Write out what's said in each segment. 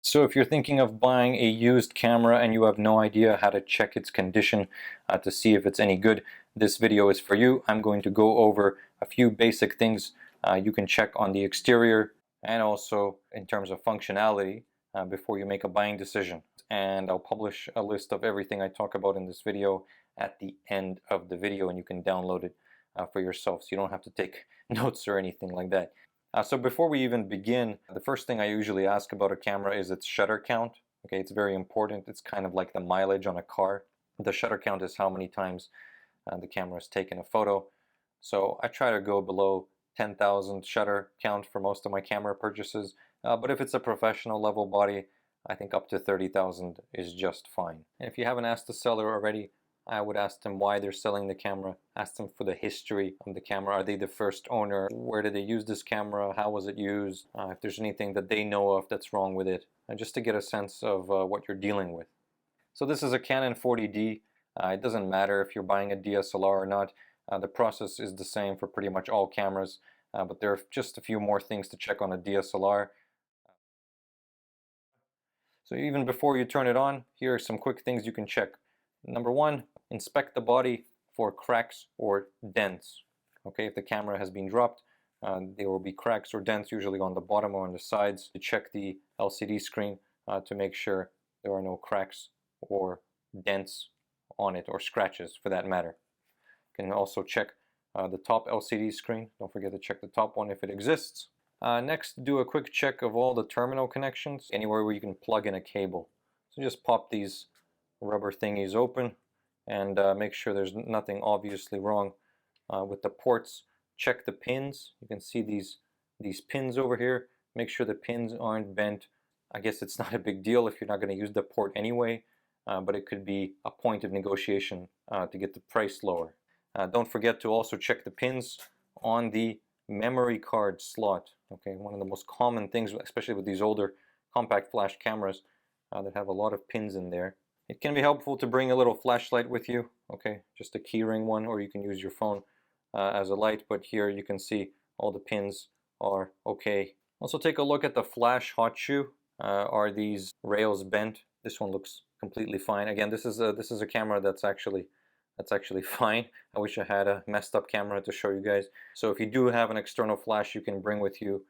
So if you're thinking of buying a used camera and you have no idea how to check its condition to see if it's any good, this video is for you. I'm going to go over a few basic things you can check on the exterior and also in terms of functionality before you make a buying decision. And I'll publish a list of everything I talk about in this video at the end of the video, and you can download it for yourself, so you don't have to take notes or anything like that. So before we even begin, the first thing I usually ask about a camera is its shutter count. Okay, it's very important. It's kind of like the mileage on a car. The shutter count is how many times the camera has taken a photo. So I try to go below 10,000 shutter count for most of my camera purchases. But if it's a professional level body, I think up to 30,000 is just fine. And if you haven't asked the seller already, I would ask them why they're selling the camera, ask them for the history of the camera. Are they the first owner? Where did they use this camera? How was it used? If there's anything that they know of that's wrong with it, just to get a sense of what you're dealing with. So this is a Canon 40D. It doesn't matter if you're buying a DSLR or not. The process is the same for pretty much all cameras, but there are just a few more things to check on a DSLR. So even before you turn it on, here are some quick things you can check. Number one, inspect the body for cracks or dents. Okay, if the camera has been dropped, there will be cracks or dents usually on the bottom or on the sides. To check the LCD screen to make sure there are no cracks or dents on it, or scratches for that matter. You can also check the top LCD screen. Don't forget to check the top one if it exists. Next, do a quick check of all the terminal connections, anywhere where you can plug in a cable. So just pop these rubber thingies open and make sure there's nothing obviously wrong with the ports. Check the pins. You can see these pins over here. Make sure the pins aren't bent. I guess it's not a big deal if you're not going to use the port anyway, but it could be a point of negotiation to get the price lower. Don't forget to also check the pins on the memory card slot. Okay, one of the most common things, especially with these older compact flash cameras that have a lot of pins in there. It can be helpful to bring a little flashlight with you, okay, just a keyring one, or you can use your phone as a light, but here you can see all the pins are okay. Also take a look at the flash hot shoe. Are these rails bent? This one looks completely fine. Again, this is a camera that's actually fine. I wish I had a messed up camera to show you guys. So if you do have an external flash you can bring with you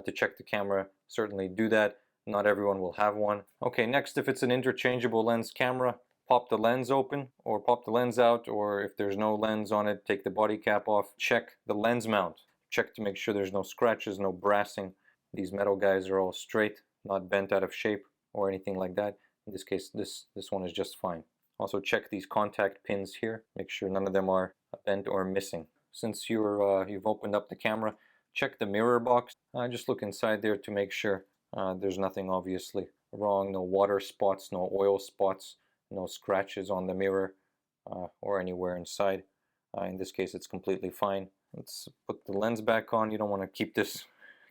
to check the camera, certainly do that. Not everyone will have one. Okay, next, if it's an interchangeable lens camera, pop the lens open or pop the lens out, or if there's no lens on it, take the body cap off. Check the lens mount. Check to make sure there's no scratches, no brassing. These metal guys are all straight, not bent out of shape or anything like that. In this case, this one is just fine. Also check these contact pins here. Make sure none of them are bent or missing. Since you've opened up the camera, check the mirror box. Just look inside there to make sure there's nothing obviously wrong. No water spots, no oil spots, no scratches on the mirror or anywhere inside. In this case, it's completely fine. Let's put the lens back on. You don't want to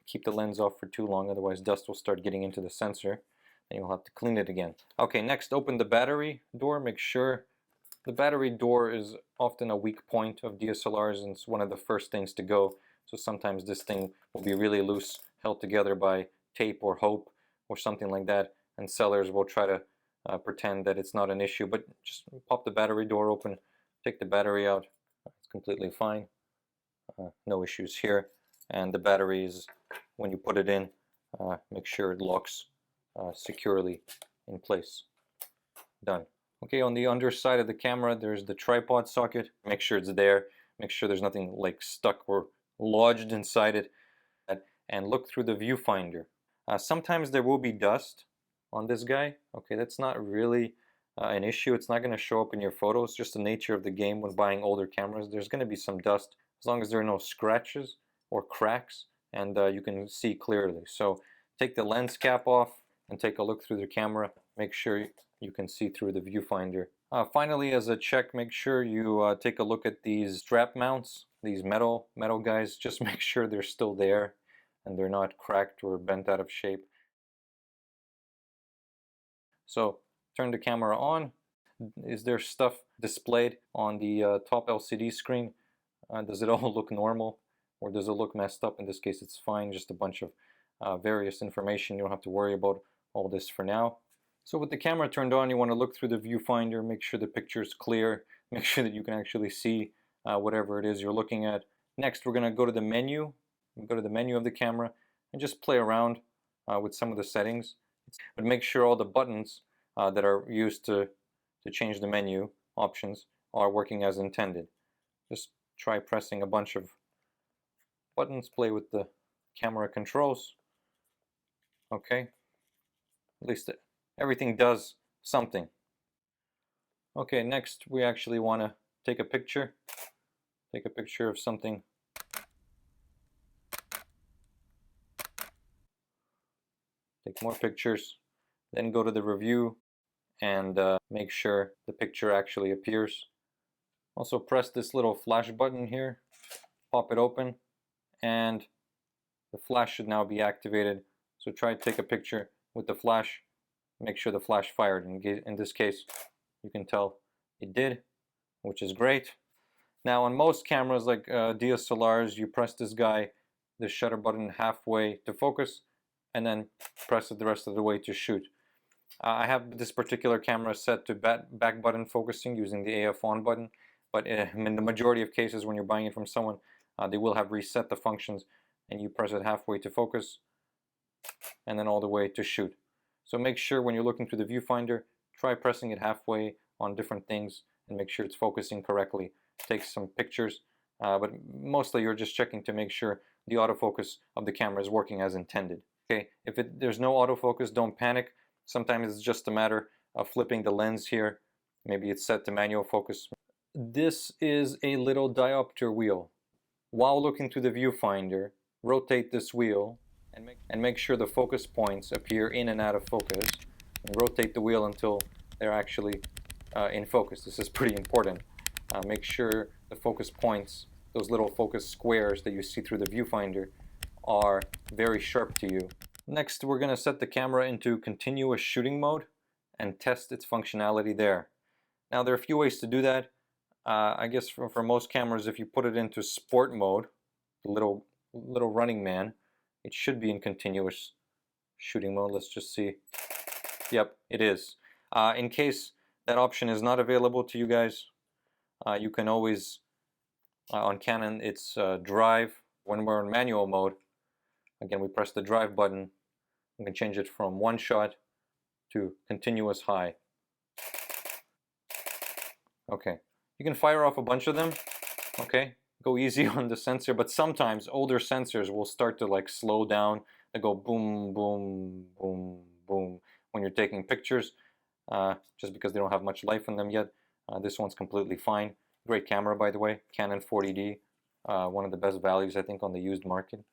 keep the lens off for too long, otherwise dust will start getting into the sensor and you'll have to clean it again. Okay, next, open the battery door. Make sure the battery door is often a weak point of DSLRs, and it's one of the first things to go. So sometimes this thing will be really loose, held together by tape or hope or something like that, and sellers will try to pretend that it's not an issue, but just pop the battery door open, take the battery out. It's completely fine. No issues here. And the batteries, when you put it in, make sure it locks securely in place. Done. Okay, on the underside of the camera there's the tripod socket. Make sure it's there. Make sure there's nothing like stuck or lodged inside it. And look through the viewfinder. Sometimes there will be dust on this guy. Okay, that's not really an issue. It's not going to show up in your photos. Just the nature of the game when buying older cameras. There's going to be some dust as long as there are no scratches or cracks and you can see clearly. So take the lens cap off and take a look through the camera. Make sure you can see through the viewfinder. Finally, as a check, make sure you take a look at these strap mounts, these metal guys. Just make sure they're still there and they're not cracked or bent out of shape. So turn the camera on. Is there stuff displayed on the top LCD screen? Does it all look normal or does it look messed up? In this case it's fine, just a bunch of various information. You don't have to worry about all this for now. So with the camera turned on, you want to look through the viewfinder, make sure the picture is clear, make sure that you can actually see whatever it is you're looking at. Next, we're going to go to the menu. Go to the menu of the camera and just play around with some of the settings. But make sure all the buttons that are used to change the menu options are working as intended. Just try pressing a bunch of buttons, play with the camera controls. Okay, at least everything does something. Okay, next we actually want to take a picture. Take a picture of something. Take more pictures. Then go to the review and make sure the picture actually appears. Also press this little flash button here. Pop it open. And the flash should now be activated. So try to take a picture with the flash. Make sure the flash fired. In this case, you can tell it did, which is great. Now on most cameras like DSLRs, you press this shutter button halfway to focus and then press it the rest of the way to shoot. I have this particular camera set to back button focusing using the AF on button, but in the majority of cases when you're buying it from someone, they will have reset the functions and you press it halfway to focus and then all the way to shoot. So make sure when you're looking through the viewfinder, try pressing it halfway on different things and make sure it's focusing correctly. Take some pictures, but mostly you're just checking to make sure the autofocus of the camera is working as intended. Okay, if there's no autofocus, don't panic. Sometimes it's just a matter of flipping the lens here. Maybe it's set to manual focus. This is a little diopter wheel. While looking through the viewfinder, rotate this wheel and make sure the focus points appear in and out of focus. And rotate the wheel until they're actually in focus. This is pretty important. Make sure the focus points, those little focus squares that you see through the viewfinder, are very sharp to you. Next, we're going to set the camera into continuous shooting mode and test its functionality there. Now there are a few ways to do that. I guess for most cameras, if you put it into sport mode, the little running man, it should be in continuous shooting mode. Let's just see. Yep, it is. In case that option is not available to you guys, you can always, on Canon, it's drive. When we're in manual mode, again, we press the drive button. We can change it from one shot to continuous high. Okay, you can fire off a bunch of them. Okay, go easy on the sensor, but sometimes older sensors will start to like slow down. They go boom, boom, boom, boom when you're taking pictures, just because they don't have much life in them yet. This one's completely fine. Great camera, by the way, Canon 40D, one of the best values I think on the used market.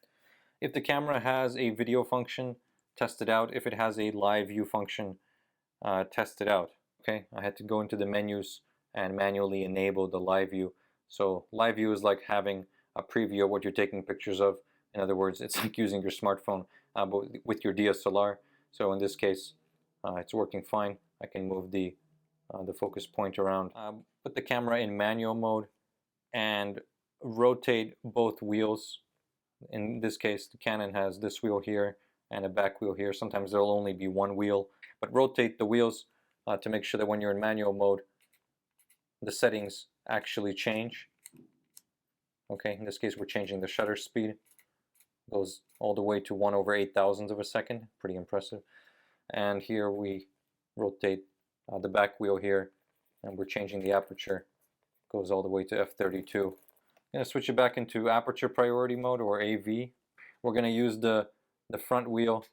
If the camera has a video function, test it out. If it has a live view function, test it out. Okay, I had to go into the menus and manually enable the live view. So live view is like having a preview of what you're taking pictures of. In other words, it's like using your smartphone but with your DSLR. So in this case, it's working fine. I can move the focus point around. Put the camera in manual mode and rotate both wheels. In this case, the Canon has this wheel here and a back wheel here. Sometimes there'll only be one wheel, but rotate the wheels to make sure that when you're in manual mode, the settings actually change. Okay, in this case, we're changing the shutter speed. Goes all the way to 1/8,000 of a second. Pretty impressive. And here we rotate the back wheel here, and we're changing the aperture. Goes all the way to f32. I'm going to switch it back into aperture priority mode, or AV. We're going to use the front wheel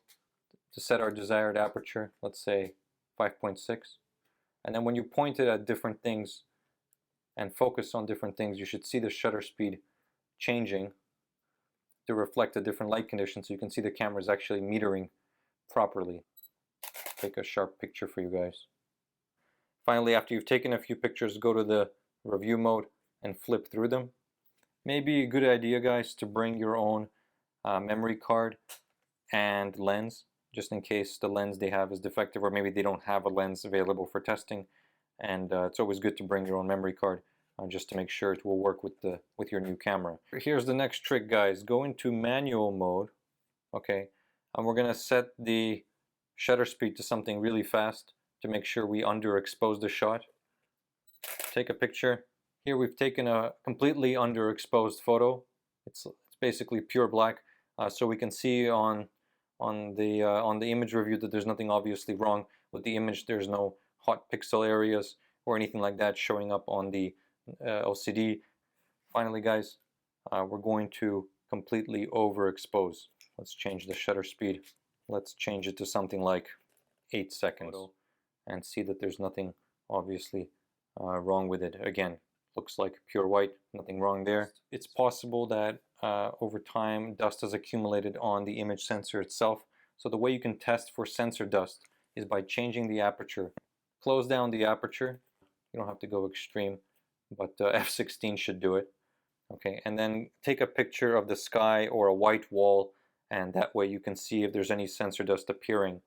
to set our desired aperture, let's say 5.6. And then when you point it at different things and focus on different things, you should see the shutter speed changing to reflect the different light conditions, so you can see the camera is actually metering properly. Take a sharp picture for you guys. Finally, after you've taken a few pictures, go to the review mode and flip through them. Maybe a good idea, guys, to bring your own memory card and lens, just in case the lens they have is defective, or maybe they don't have a lens available for testing. And it's always good to bring your own memory card just to make sure it will work with your new camera. Here's the next trick, guys. Go into manual mode, okay, and we're gonna set the shutter speed to something really fast to make sure we underexpose the shot. Take a picture. Here we've taken a completely underexposed photo. It's basically pure black, so we can see on the image review that there's nothing obviously wrong with the image. There's no hot pixel areas or anything like that showing up on the LCD. Finally, guys, we're going to completely overexpose. Let's change the shutter speed. Let's change it to something like 8 seconds and see that there's nothing obviously wrong with it. Again, looks like pure white, nothing wrong there. It's possible that over time dust has accumulated on the image sensor itself. So the way you can test for sensor dust is by changing the aperture. Close down the aperture. You don't have to go extreme, but f16 should do it. Okay, and then take a picture of the sky or a white wall, and that way you can see if there's any sensor dust appearing.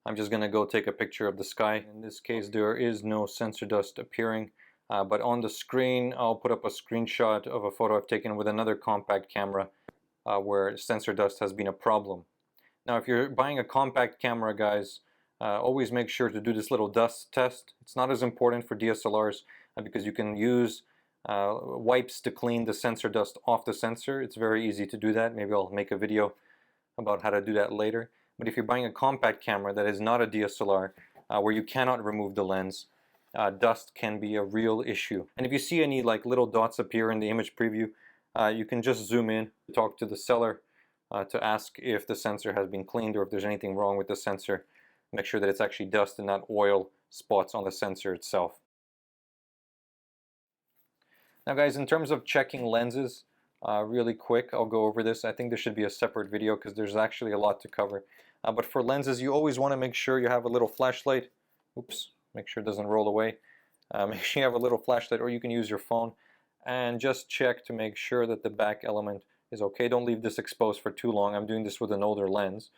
I'm just going to go take a picture of the sky. In this case, there is no sensor dust appearing, but on the screen, I'll put up a screenshot of a photo I've taken with another compact camera where sensor dust has been a problem. Now, if you're buying a compact camera, guys, always make sure to do this little dust test. It's not as important for DSLRs because you can use wipes to clean the sensor dust off the sensor. It's very easy to do that. Maybe I'll make a video about how to do that later. But if you're buying a compact camera that is not a DSLR, where you cannot remove the lens, dust can be a real issue. And if you see any like little dots appear in the image preview, you can just zoom in, talk to the seller to ask if the sensor has been cleaned or if there's anything wrong with the sensor. Make sure that it's actually dust and not oil spots on the sensor itself. Now guys, in terms of checking lenses, really quick, I'll go over this. I think there should be a separate video because there's actually a lot to cover. But for lenses, you always want to make sure you have a little flashlight. Oops, make sure it doesn't roll away. Make sure you have a little flashlight, or you can use your phone. And just check to make sure that the back element is okay. Don't leave this exposed for too long. I'm doing this with an older lens.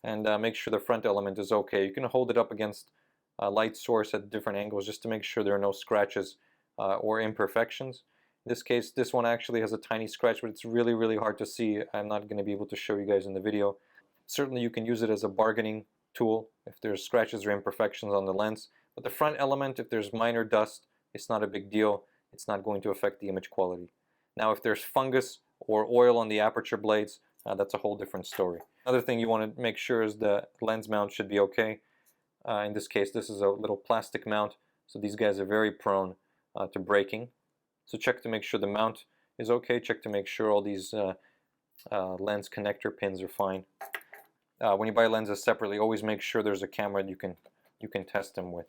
And make sure the front element is okay. You can hold it up against a light source at different angles just to make sure there are no scratches or imperfections. In this case, this one actually has a tiny scratch, but it's really, really hard to see. I'm not going to be able to show you guys in the video. Certainly you can use it as a bargaining tool if there's scratches or imperfections on the lens. But the front element, if there's minor dust, it's not a big deal. It's not going to affect the image quality. Now if there's fungus or oil on the aperture blades, that's a whole different story. Another thing you want to make sure is the lens mount should be okay. In this case, this is a little plastic mount, so these guys are very prone to breaking. So check to make sure the mount is okay. Check to make sure all these lens connector pins are fine. When you buy lenses separately, always make sure there's a camera you can test them with.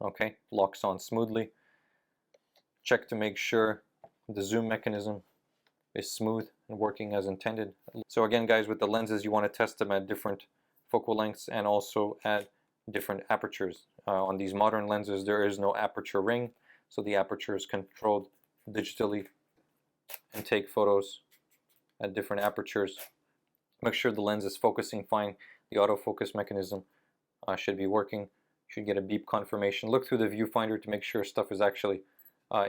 Okay, locks on smoothly. Check to make sure the zoom mechanism is smooth and working as intended. So again, guys, with the lenses, you want to test them at different focal lengths and also at different apertures. On these modern lenses, there is no aperture ring, so the aperture is controlled digitally and take photos at different apertures. Make sure the lens is focusing fine. The autofocus mechanism should be working. You should get a beep confirmation. Look through the viewfinder to make sure stuff is actually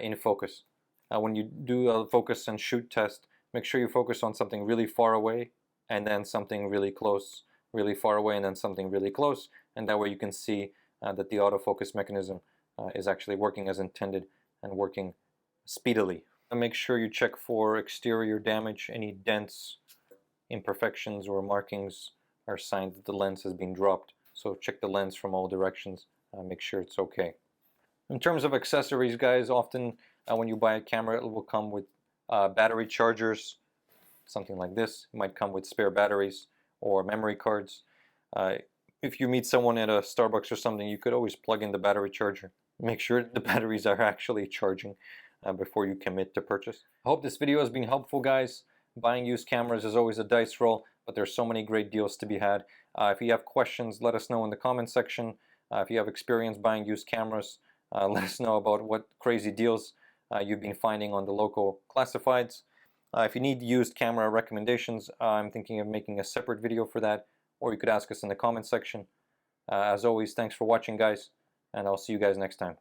in focus. When you do a focus and shoot test, make sure you focus on something really far away and then something really close, really far away and then something really close, and that way you can see that the autofocus mechanism is actually working as intended and working speedily. And make sure you check for exterior damage. Any dents, imperfections or markings are signs that the lens has been dropped. So check the lens from all directions, make sure it's okay. In terms of accessories, guys, often when you buy a camera, it will come with battery chargers, something like this. It might come with spare batteries or memory cards. If you meet someone at a Starbucks or something, you could always plug in the battery charger. Make sure the batteries are actually charging before you commit to purchase. I hope this video has been helpful, guys. Buying used cameras is always a dice roll, but there's so many great deals to be had. If you have questions, let us know in the comment section. If you have experience buying used cameras, let us know about what crazy deals you've been finding on the local classifieds. If you need used camera recommendations, I'm thinking of making a separate video for that, or you could ask us in the comment section. As always, thanks for watching, guys, and I'll see you guys next time.